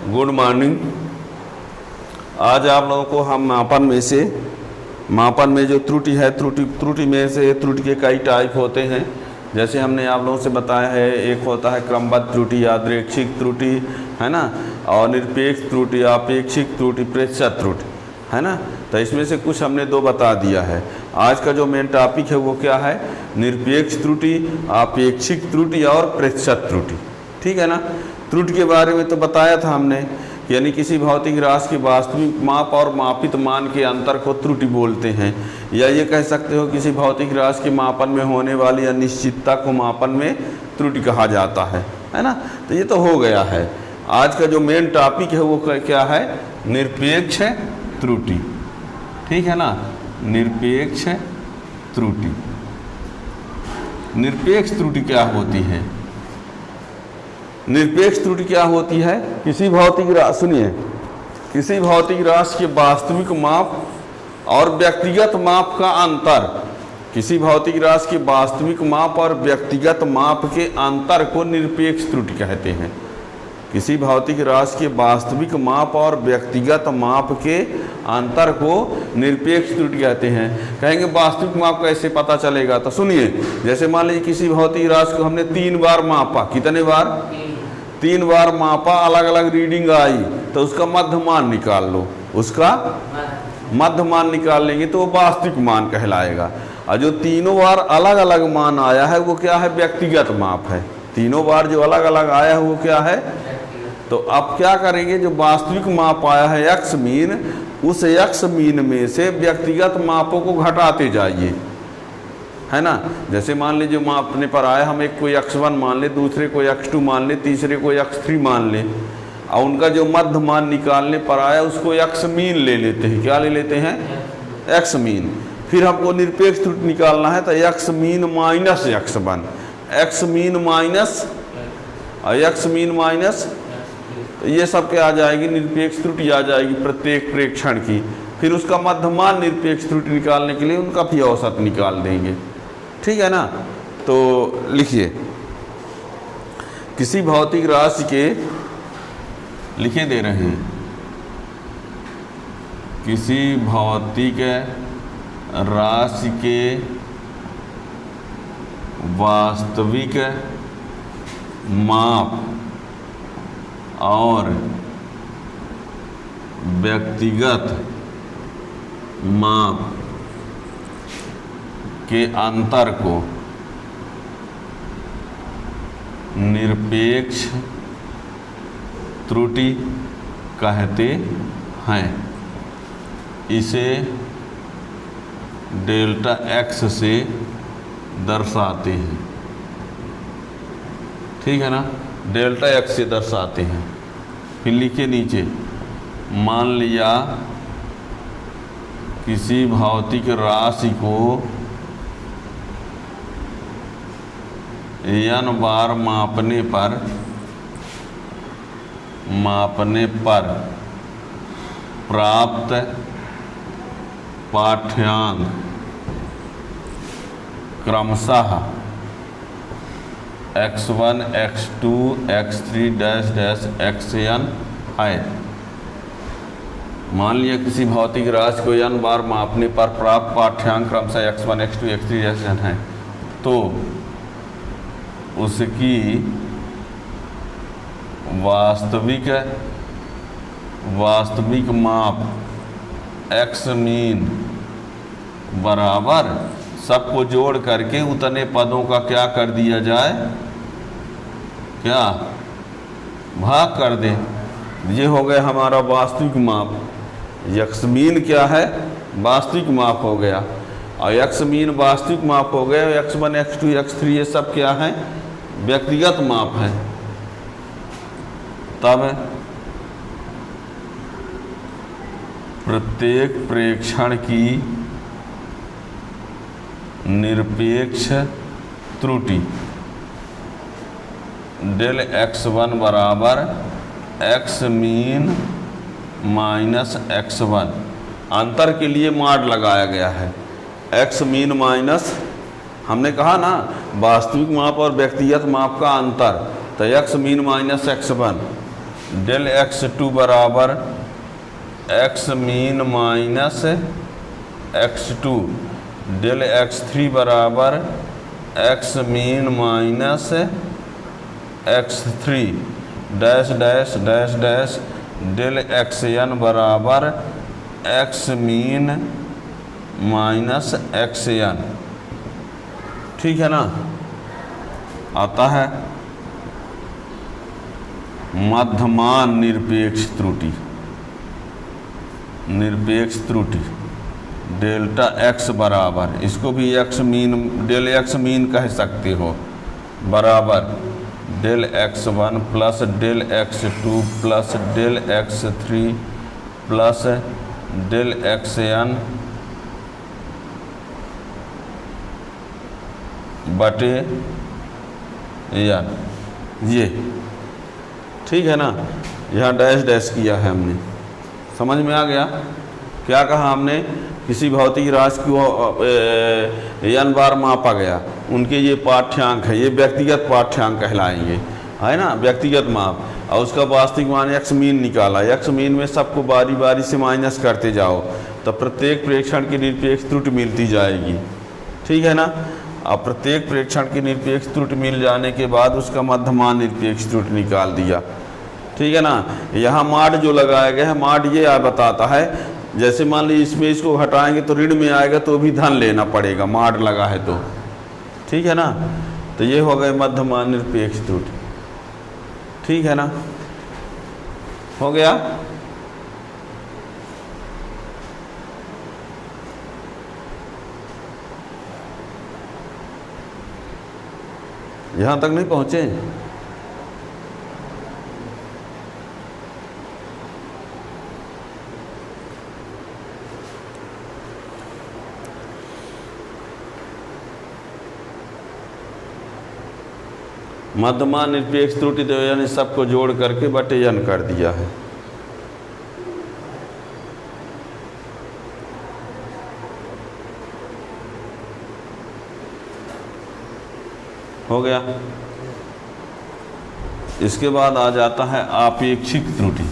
Good morning. आज आप लोगों को हम मापन में जो त्रुटि है, त्रुटि में से त्रुटि के कई टाइप होते हैं। जैसे हमने आप लोगों से बताया है, एक होता है क्रमबद्ध त्रुटि, यादृच्छिक त्रुटि, है ना, और निरपेक्ष त्रुटि, आपेक्षिक त्रुटि, प्रतिशत त्रुटि, है ना। तो इसमें से कुछ हमने दो बता दिया है। आज का जो मेन टॉपिक है वो क्या है? निरपेक्ष त्रुटि, आपेक्षिक त्रुटि और प्रतिशत त्रुटि। ठीक है ना। त्रुटि के बारे में तो बताया था हमने, यानी किसी भौतिक राशि के वास्तविक माप और मापित मान के अंतर को त्रुटि बोलते हैं, या ये कह सकते हो किसी भौतिक राशि के मापन में होने वाली अनिश्चितता को मापन में त्रुटि कहा जाता है ना। तो ये तो हो गया है। आज का जो मेन टॉपिक है वो क्या है? निरपेक्ष त्रुटि। ठीक है ना, निरपेक्ष त्रुटि। निरपेक्ष त्रुटि क्या होती है? निरपेक्ष त्रुटि क्या होती है? किसी भौतिक राशि, सुनिए, किसी भौतिक राशि के वास्तविक माप और व्यक्तिगत माप का अंतर, किसी भौतिक राशि के वास्तविक माप और व्यक्तिगत माप के अंतर को निरपेक्ष त्रुटि कहते हैं। किसी भौतिक राशि के वास्तविक माप और व्यक्तिगत माप के अंतर को निरपेक्ष त्रुटि कहते हैं। कहेंगे वास्तविक माप कैसे पता चलेगा? तो सुनिए, जैसे मान लीजिए किसी भौतिक राशि को हमने 3 बार मापा। कितने बार? 3 बार मापा, अलग अलग रीडिंग आई, तो उसका मध्य मान निकाल लो। उसका मध्य मान निकाल लेंगे तो वो वास्तविक मान कहलाएगा। और जो तीनों बार अलग अलग मान आया है वो क्या है? व्यक्तिगत माप है। तीनों बार जो अलग अलग आया है वो क्या है? तो अब क्या करेंगे? जो वास्तविक माप आया है एक्स मीन, उस एक्स मीन में से व्यक्तिगत मापों को घटाते जाइए, है ना। जैसे मान लीजिए मापने पर आया, हम एक कोई x1 मान ले, दूसरे को x2 मान ले, तीसरे को x3 मान ले, और उनका जो मध्य मान निकालने पर आया उसको x मीन ले लेते हैं। क्या ले लेते हैं? x mean. फिर हमको निरपेक्ष त्रुटि निकालना है तो x mean minus x1, x mean minus और x मीन माइनस, ये सब क्या आ जाएगी? निरपेक्ष त्रुटि आ जाएगी प्रत्येक प्रेक्षण की। फिर उसका मध्यमान निरपेक्ष त्रुटि निकालने के लिए उनका भी औसत निकाल देंगे। ठीक है ना। तो लिखिए, किसी भौतिक राशि के, लिखे दे रहे हैं, किसी भौतिक राशि के वास्तविक माप और व्यक्तिगत माप के अंतर को निरपेक्ष त्रुटि कहते हैं। इसे डेल्टा x से दर्शाते हैं। ठीक है ना, डेल्टा x से दर्शाते हैं। फिर लिखे नीचे, मान लिया किसी भौतिक राशि को n बार मापने पर प्राप्त पाठ्यांक क्रमशः x1, x2, x3 xn है। मान लिया किसी भौतिक राशि को n बार मापने पर प्राप्त पाठ्यांक क्रमशः x1, x2, x3 xn है, तो उसकी वास्तविक माप x मीन बराबर, सबको जोड़ करके उतने पदों का क्या कर दिया जाए? क्या भाग कर दे। ये हो गया हमारा वास्तविक माप। x मीन क्या है? वास्तविक माप हो गया। और x मीन वास्तविक माप हो गया। x1, x2, x3 ये सब क्या है? व्यक्तिगत माप है। तब प्रत्येक प्रेक्षण की निरपेक्ष त्रुटि डेल x1 बराबर x मीन माइनस x1, अंतर के लिए माड लगाया गया है। x मीन माइनस, हमने कहा ना वास्तविक माप और व्यक्तिगत माप का अंतर, तो x mean minus x1, del x2 बराबर x mean minus x2, del x3 बराबर x mean minus x3 dash dash dash dash del xn बराबर एक्स मीन माइनस xn। ठीक है ना। आता है मध्यमान निरपेक्ष त्रुटि, निरपेक्ष त्रुटि डेल्टा x बराबर, इसको भी x mean, del x mean कह सकते हो, बराबर del x1 plus del x2 plus del x3 plus del xn बटे n, ये ठीक है ना। यहाँ डैश डैश किया है हमने, समझ में आ गया। क्या कहा हमने, किसी भौतिक राशि को n बार मापा गया, उनके ये पाठ्यांक है, ये व्यक्तिगत पाठ्यांक कहलाएंगे, है ना, व्यक्तिगत माप। और उसका वास्तविक मान x मीन निकाला, x मीन में सबको बारी बारी से माइनस करते जाओ, तो प्रत्येक प्रेक्षण की निरपेक्ष त्रुटि मिलती जाएगी। ठीक है ना। अब प्रत्येक प्रेक्षण की निरपेक्ष त्रुटि मिल जाने के बाद उसका मध्यमान निरपेक्ष त्रुटि निकाल दिया। ठीक है ना। यहाँ माड जो लगाया गया है, माड ये बताता है, जैसे मान लीजिए इसमें इसको हटाएंगे तो ऋण में आएगा तो भी धन लेना पड़ेगा, माड लगा है तो। ठीक है ना। तो ये हो गए मध्यमान निरपेक्ष त्रुटि। ठीक है ना, हो गया। यहाँ तक नहीं पहुँचे? मध्यमान निरपेक्ष त्रुटि तो यानी सबको जोड़ करके बटे n कर दिया है। हो गया। इसके बाद आ जाता है आपेक्षिक त्रुटि।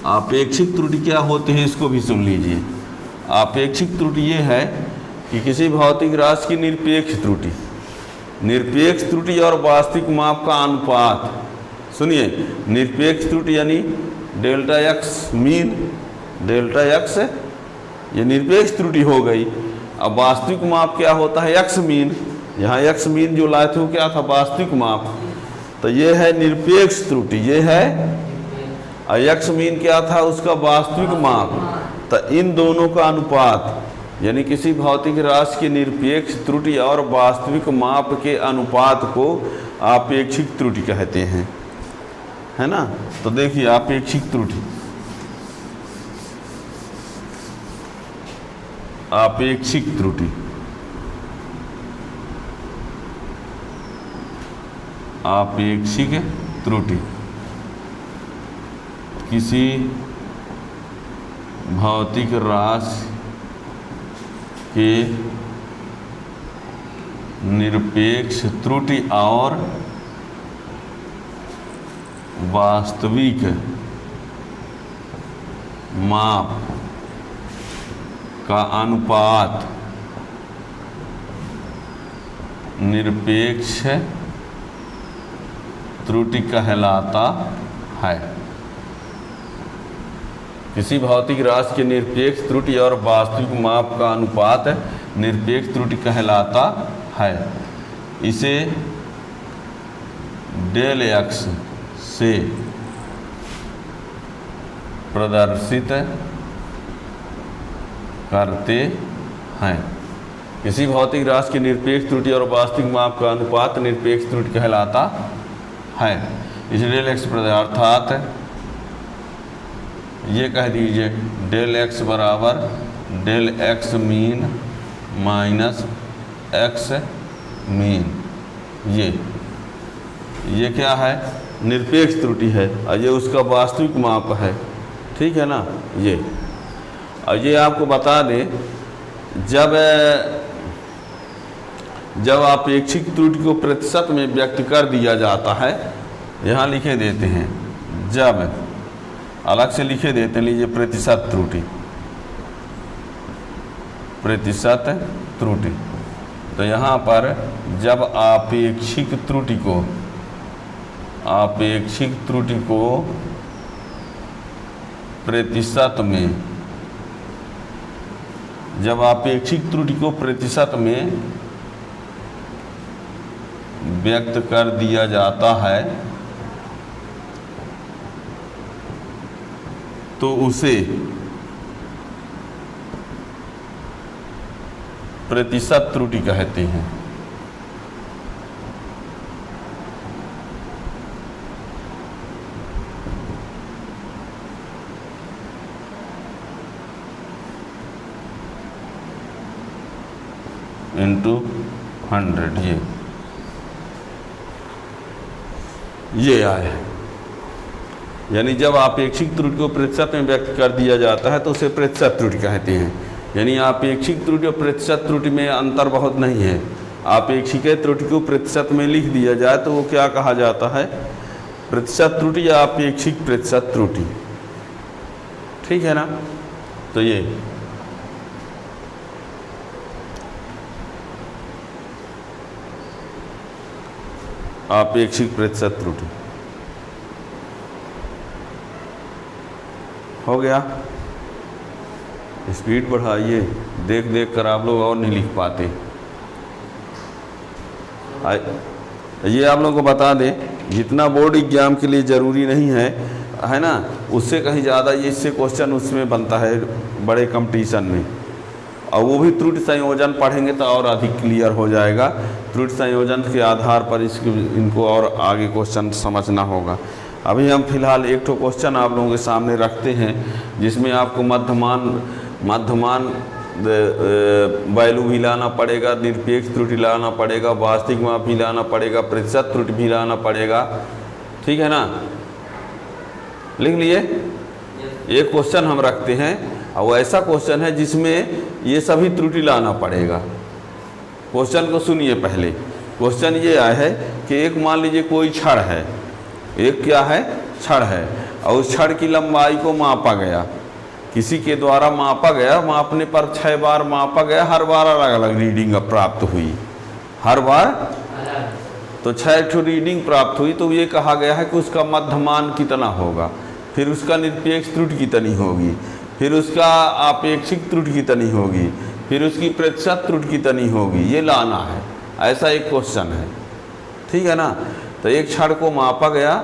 आपेक्षिक त्रुटि क्या होती है, इसको भी सुन लीजिए। आपेक्षिक त्रुटि ये है कि किसी भौतिक राशि की निरपेक्ष त्रुटि, निरपेक्ष त्रुटि और वास्तविक माप का अनुपात। सुनिए, निरपेक्ष त्रुटि यानी delta x mean, delta x ये निरपेक्ष त्रुटि हो गई। अब वास्तविक माप क्या होता है, x मीन। यहाँ x मीन जो लाए थे वो क्या था, वास्तविक माप। तो ये है निरपेक्ष त्रुटि, ये है, और x मीन क्या था, उसका वास्तविक माप। तो इन दोनों का अनुपात यानी किसी भौतिक राशि की निरपेक्ष त्रुटि और वास्तविक माप के अनुपात को आपेक्षिक त्रुटि कहते हैं, है ना। तो देखिए आपेक्षिक त्रुटि, आपेक्षिक त्रुटि, आपेक्षिक त्रुटि किसी भौतिक राशि के निरपेक्ष त्रुटि और वास्तविक माप का अनुपात निरपेक्ष त्रुटि कहलाता है। किसी भौतिक राशि के निरपेक्ष त्रुटि और वास्तविक माप का अनुपात निरपेक्ष त्रुटि कहलाता है। इसे डेल x से प्रदर्शित करते हैं। किसी भौतिक राशि की निरपेक्ष त्रुटि और वास्तविक माप का अनुपात निरपेक्ष त्रुटि कहलाता है। इसे डेल x अर्थात ये कह दीजिए डेल x बराबर del x mean minus x mean, ये क्या है, निरपेक्ष त्रुटि है, और ये उसका वास्तविक माप है। ठीक है ना। ये और ये आपको बता दें, जब जब अपेक्षित त्रुटि को प्रतिशत में व्यक्त कर दिया जाता है, यहाँ लिखे देते हैं, जब अलग से लिखे देते हैं, लीजिए प्रतिशत त्रुटि, प्रतिशत त्रुटि। तो यहाँ पर जब अपेक्षित त्रुटि को प्रतिशत में, जब अपेक्षित त्रुटि को प्रतिशत में व्यक्त कर दिया जाता है तो उसे प्रतिशत त्रुटि कहते हैं। इंटू 100 ये आया, यानी जब अपेक्षित त्रुटि को प्रतिशत में व्यक्त कर दिया जाता है तो उसे प्रतिशत त्रुटि कहते हैं। यानी अपेक्षित त्रुटि और प्रतिशत त्रुटि में अंतर बहुत नहीं है। अपेक्षित त्रुटि को प्रतिशत में लिख दिया जाए तो वो क्या कहा जाता है, प्रतिशत त्रुटि या अपेक्षित प्रतिशत त्रुटि, ठीक है ना। तो ये अपेक्षित प्रतिशत त्रुटि हो गया। स्पीड बढ़ाइए, देख देख कर आप लोग और नहीं लिख पाते। ये आप लोगों को बता दें, जितना बोर्ड एग्जाम के लिए ज़रूरी नहीं है ना, उससे कहीं ज़्यादा ये इससे क्वेश्चन उसमें बनता है बड़े कंपटीशन में। और वो भी त्रुटि संयोजन पढ़ेंगे तो और अधिक क्लियर हो जाएगा। त्रुटि संयोजन के आधार पर इनको और आगे क्वेश्चन समझना होगा। अभी हम फिलहाल एक तो क्वेश्चन आप लोगों के सामने रखते हैं जिसमें आपको मध्यमान वैल्यू भी लाना पड़ेगा, निरपेक्ष त्रुटि लाना पड़ेगा, वास्तविक माप भी लाना पड़ेगा, प्रतिशत त्रुटि भी लाना पड़ेगा, ठीक है ना। लिख लिए। एक क्वेश्चन हम रखते हैं और वो ऐसा क्वेश्चन है जिसमें ये सभी त्रुटि लाना पड़ेगा। क्वेश्चन को सुनिए पहले। क्वेश्चन ये आया है कि एक मान लीजिए कोई छड़ है, एक क्या है, छड़ है, और उस छड़ की लंबाई को मापा गया, किसी के द्वारा मापा गया, मापने पर 6 बार मापा गया, हर बार अलग अलग रीडिंग प्राप्त हुई, हर बार तो 6 रीडिंग प्राप्त हुई। तो ये कहा गया है कि उसका मध्यमान कितना होगा, फिर उसका निरपेक्ष त्रुटि कितनी होगी, फिर उसका अपेक्षित त्रुटि कितनी होगी, फिर उसकी प्रतिशत त्रुटि कितनी होगी, ये लाना है। ऐसा एक क्वेश्चन है, ठीक है ना। तो एक छड़ को मापा गया,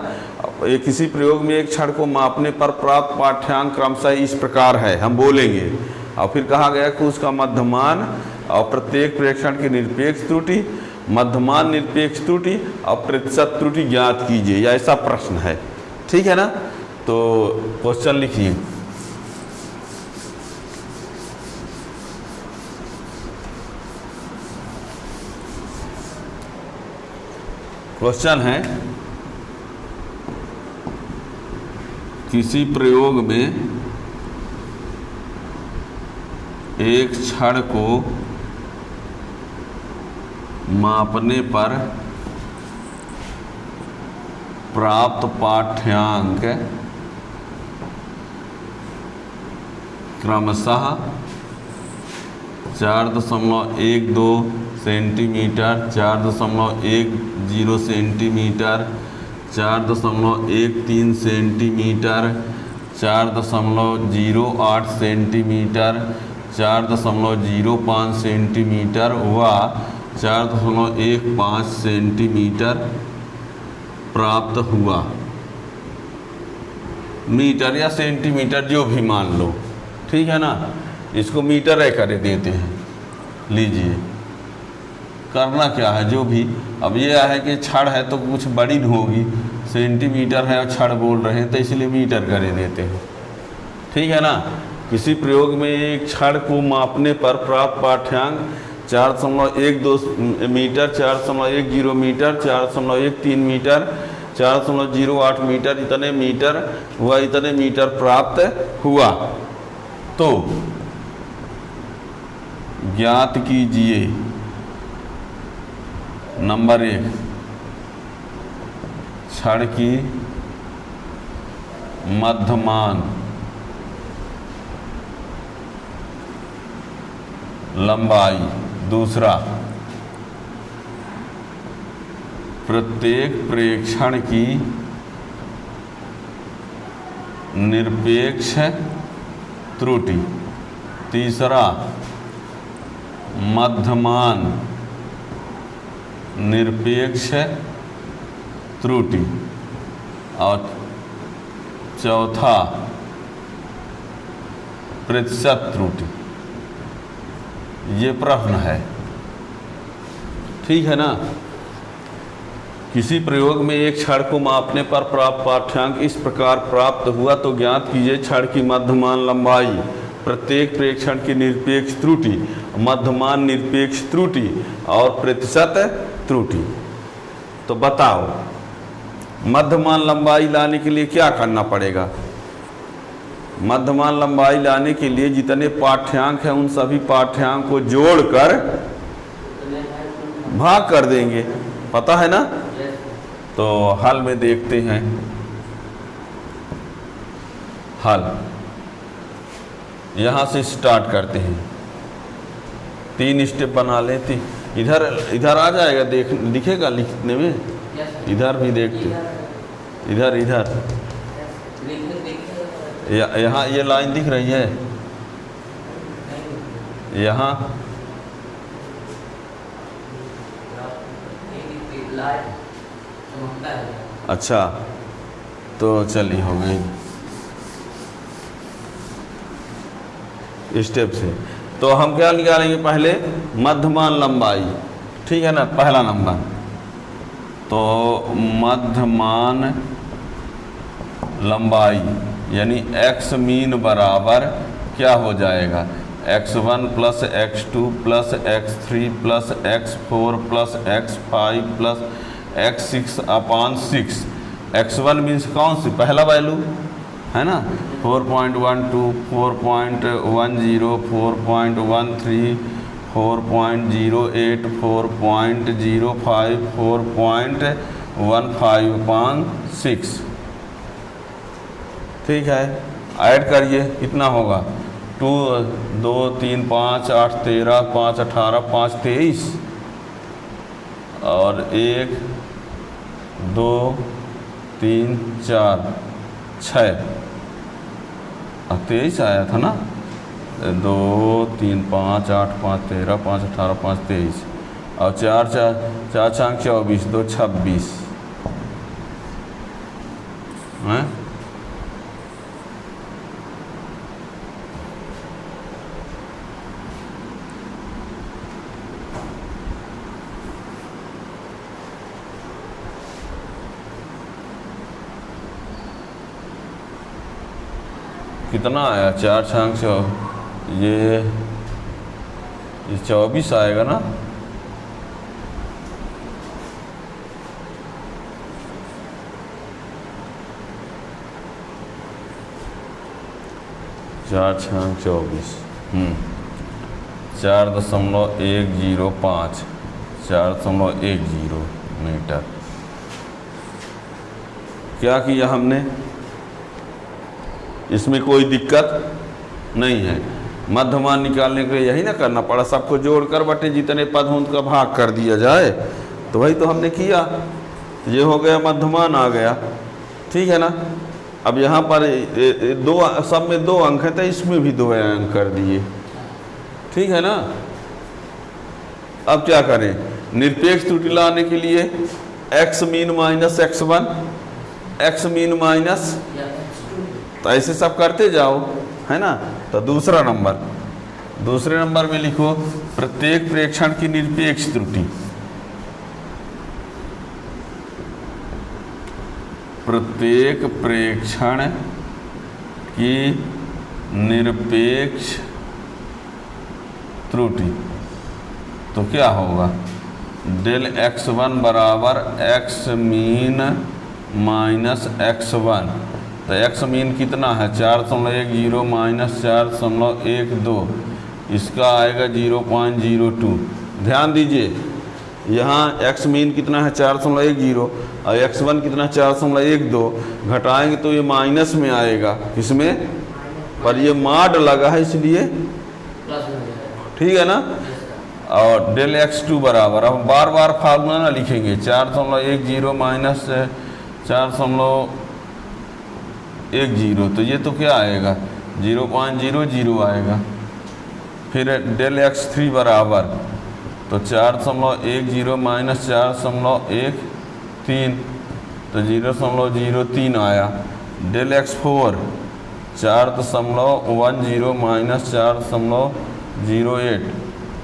किसी प्रयोग में एक छड़ को मापने पर प्राप्त पाठ्यांक क्रमशः इस प्रकार है, हम बोलेंगे। और फिर कहा गया कि उसका मध्यमान और प्रत्येक प्रेक्षण की निरपेक्ष त्रुटि, मध्यमान निरपेक्ष त्रुटि और प्रतिशत त्रुटि ज्ञात कीजिए, या ऐसा प्रश्न है, ठीक है ना। तो क्वेश्चन लिखिए। क्वेश्चन है, किसी प्रयोग में एक छड़ को मापने पर प्राप्त पाठ्यांक क्रमशः 4.12 centimetre, 4.10 centimetre, 4.13 centimetre, 4.08 centimetre, 4.05 centimetre व 4.15 सेंटीमीटर प्राप्त हुआ। मीटर या सेंटीमीटर जो भी मान लो, ठीक है ना। इसको मीटर है कर देते हैं। लीजिए, करना क्या है, जो भी अब ये है कि छड़ है तो कुछ बड़ी होगी, सेंटीमीटर है और छड़ बोल रहे हैं तो इसलिए मीटर कर देते हैं, ठीक है ना। किसी प्रयोग में एक छड़ को मापने पर प्राप्त पाठ्यांक 4.12 मीटर, 4.10 मीटर, 4.13 मीटर, 4.08 मीटर, इतने मीटर हुआ, इतने मीटर प्राप्त हुआ। तो ज्ञात कीजिए नंबर 1, छड़ की मध्यमान लंबाई। दूसरा, प्रत्येक प्रेक्षण की निरपेक्ष त्रुटि। तीसरा, मध्यमान निरपेक्ष त्रुटि। और चौथा, प्रतिशत त्रुटि। ये प्रश्न है, ठीक है ना। किसी प्रयोग में एक छड़ को मापने पर प्राप्त पाठ्यांक इस प्रकार प्राप्त हुआ तो ज्ञात कीजिए छड़ की मध्यमान लंबाई, प्रत्येक प्रेक्षण की निरपेक्ष त्रुटि, मध्यमान निरपेक्ष त्रुटि और प्रतिशत त्रुटि। तो बताओ, मध्यमान लंबाई लाने के लिए क्या करना पड़ेगा? मध्यमान लंबाई लाने के लिए जितने पाठ्यांक हैं उन सभी पाठ्यांक को जोड़कर भाग कर देंगे, पता है ना। तो हल में देखते हैं। हल यहाँ से स्टार्ट करते हैं, 3 स्टेप बना लेते। इधर आ जाएगा, दिखेगा लिखने में। इधर भी देखते, इधर यहाँ ये लाइन दिख रही है, यहाँ अच्छा, तो चलिए हो गई स्टेप से। तो हम क्या निकालेंगे? पहले मध्यमान लंबाई, ठीक है ना, पहला नंबर। तो मध्यमान लंबाई यानी x मीन बराबर क्या हो जाएगा? x1 plus x2 plus x3 plus x4 plus x5 plus x6 अपान 6। x1 मीन्स कौन सी? पहला वैल्यू है ना, 4.12, 4.10, 4.13, 4.08, 4.05, 4.15/6। ठीक है, ऐड करिए, कितना होगा? 2, 2, 3, 5, 8, 13, 5, 18, 5, 23 और 1, 2, 3, 4, 6 और 23 आया था ना। 2, 3, 5, 8, 5, 13, 5, 18, 5, 23 और 4, 4, 4, 24, 2, 26 हैं। कितना आया? 4, 4, ये 24 आएगा ना। चार 24, 4.105, 4.10 मीटर। क्या किया हमने? इसमें कोई दिक्कत नहीं है। मध्यमान निकालने के लिए यही ना करना पड़ा, सबको जोड़कर बटे जितने पद हों उनका भाग कर दिया जाए। तो वही तो हमने किया, ये हो गया, मध्यमान आ गया, ठीक है ना। अब यहाँ पर दो, सब में 2 अंक हैं तो इसमें भी 2 अंक कर दिए, ठीक है ना। अब क्या करें? निरपेक्ष त्रुटि लाने के लिए x mean minus x1, x mean minus, तो ऐसे सब करते जाओ, है ना। तो दूसरे नंबर में लिखो प्रत्येक प्रेक्षण की निरपेक्ष त्रुटि। प्रत्येक प्रेक्षण की निरपेक्ष त्रुटि। तो क्या होगा? डेल x1 बराबर x मीन माइनस x1। तो x मीन कितना है? 4.10 माइनस 4.12, इसका आएगा 0.02। ध्यान दीजिए, यहाँ एक्स मीन कितना है 4.10 और x1 कितना 4.12, घटाएंगे तो ये माइनस में आएगा, किसमें, पर ये माड लगा है इसलिए ठीक है ना। और डेल x2 बराबर, अब बार बार फार्मूला ना लिखेंगे, 4.10 माइनस 4.10, तो ये तो क्या आएगा 0.00 आएगा। फिर डेल x3 बराबर, तो 4.10 माइनस 4.13, तो 0.03 आया। डेल x4 4.10 माइनस 4.08,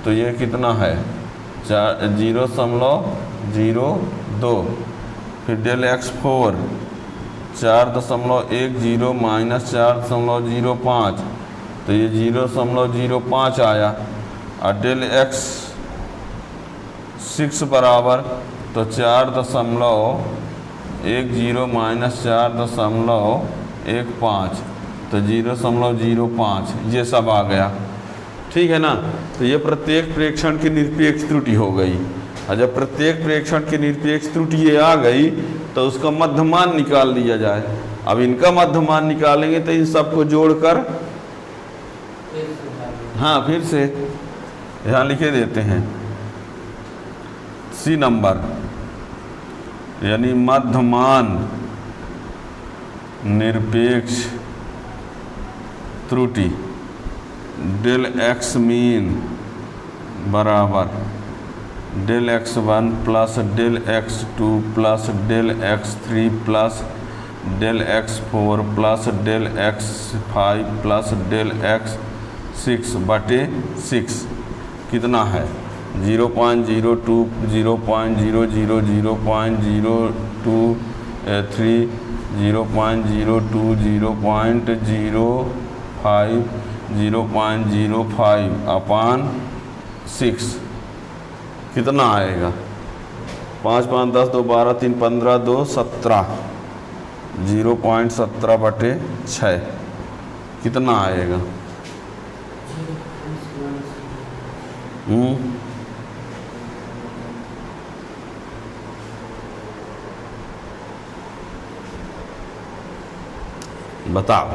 तो ये कितना है 0.02। फिर डेल x4 4.10 माइनस 4.05, तो ये 0.05 आया। और डेल x6 बराबर, तो 4.10 माइनस 4.15, तो 0.05, ये सब आ गया ठीक है ना। तो ये प्रत्येक प्रेक्षण की निरपेक्ष त्रुटि हो गई। और जब प्रत्येक प्रेक्षण की निरपेक्ष त्रुटि ये आ गई तो उसका मध्यमान निकाल लिया जाए। अब इनका मध्यमान निकालेंगे तो इन सबको जोड़कर, हाँ फिर से यहाँ लिखे देते हैं सी नंबर, यानी मध्यमान निरपेक्ष त्रुटि डेल एक्स मीन बराबर del x1 plus del x2 plus del x3 plus del x4 plus del x5 plus del x6 बटे 6 कितना है 0.02, 0.00, 0.023, 0.02, 0.05 अपान 6 कितना आएगा 5 5 10 2 12 3 15 2 17, 0.17 बटे 6 कितना आएगा बताओ,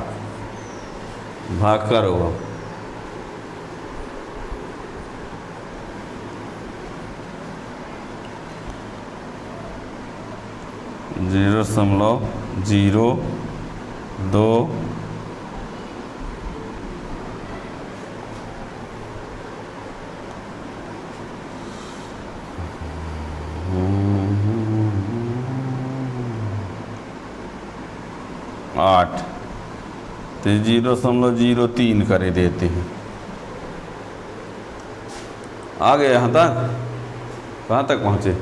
भाग करो। 0.02 8, तो 0.03 करे देते हैं। आ गए यहाँ तक, कहाँ तक पहुँचे?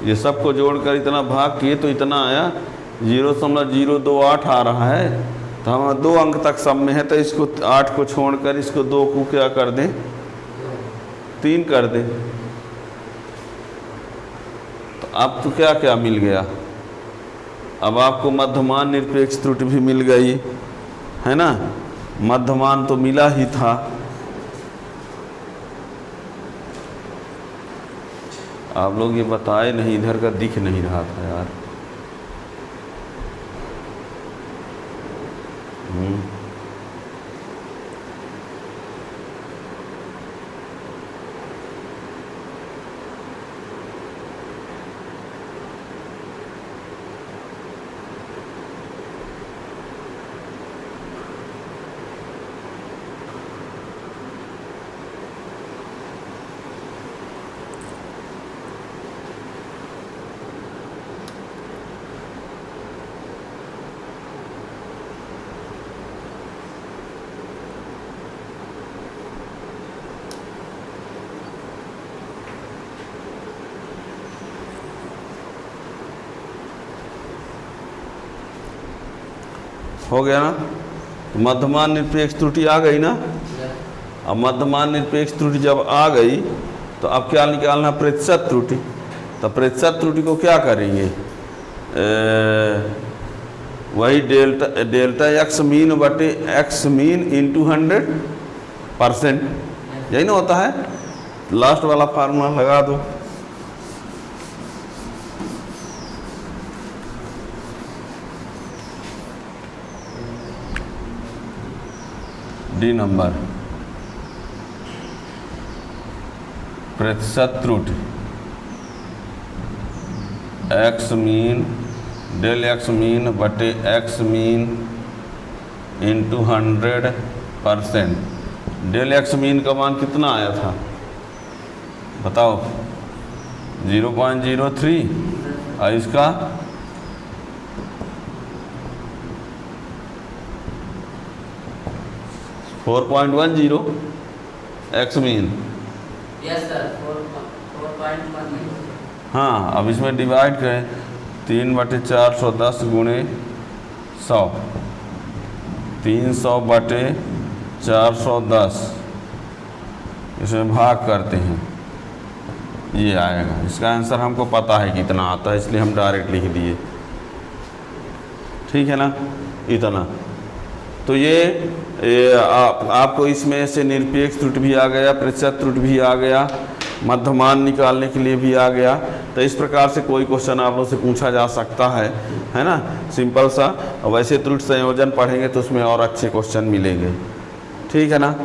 ये सबको जोड़कर इतना भाग किए तो इतना आया 0.028 आ रहा है। तो हम 2 अंक तक सब में है, तो इसको 8 को छोड़कर इसको 2 को क्या कर दें 3 कर दें। तो अब तो क्या क्या मिल गया, अब आपको मध्यमान निरपेक्ष त्रुटि भी मिल गई है ना। मध्यमान तो मिला ही था, आप लोग ये बताए नहीं, इधर का दिख नहीं रहा था यार। हो गया ना। मध्यमान निरपेक्ष त्रुटि आ गई ना। अब मध्यमान निरपेक्ष त्रुटि जब आ गई तो अब क्या निकालना, प्रतिशत त्रुटि। तो प्रतिशत त्रुटि को क्या करेंगे, वही डेल्टा एक्स मीन बटे एक्स मीन इंटू 100%, यही ना होता है। लास्ट वाला फार्मूला लगा दो। डी नंबर प्रतिशत त्रुटि X mean del x mean बटे X mean into 100%। Del x mean का मान कितना आया था बताओ? 0.03 और इसका 4.10 एक्स मीन। Yes sir 4.1। हाँ, अब इसमें डिवाइड करें 3/410 गुणे 100, 300/410 इसमें भाग करते हैं, ये आएगा। इसका आंसर हमको पता है कितना आता है, इसलिए हम डायरेक्ट लिख दिए। ठीक है ना, इतना। तो ये आपको इसमें से निरपेक्ष त्रुटि भी आ गया, प्रतिशत त्रुटि भी आ गया, मध्यमान निकालने के लिए भी आ गया। तो इस प्रकार से कोई क्वेश्चन आप लोग से पूछा जा सकता है ना, सिंपल सा। और वैसे त्रुटि संयोजन पढ़ेंगे तो उसमें और अच्छे क्वेश्चन मिलेंगे। ठीक है ना।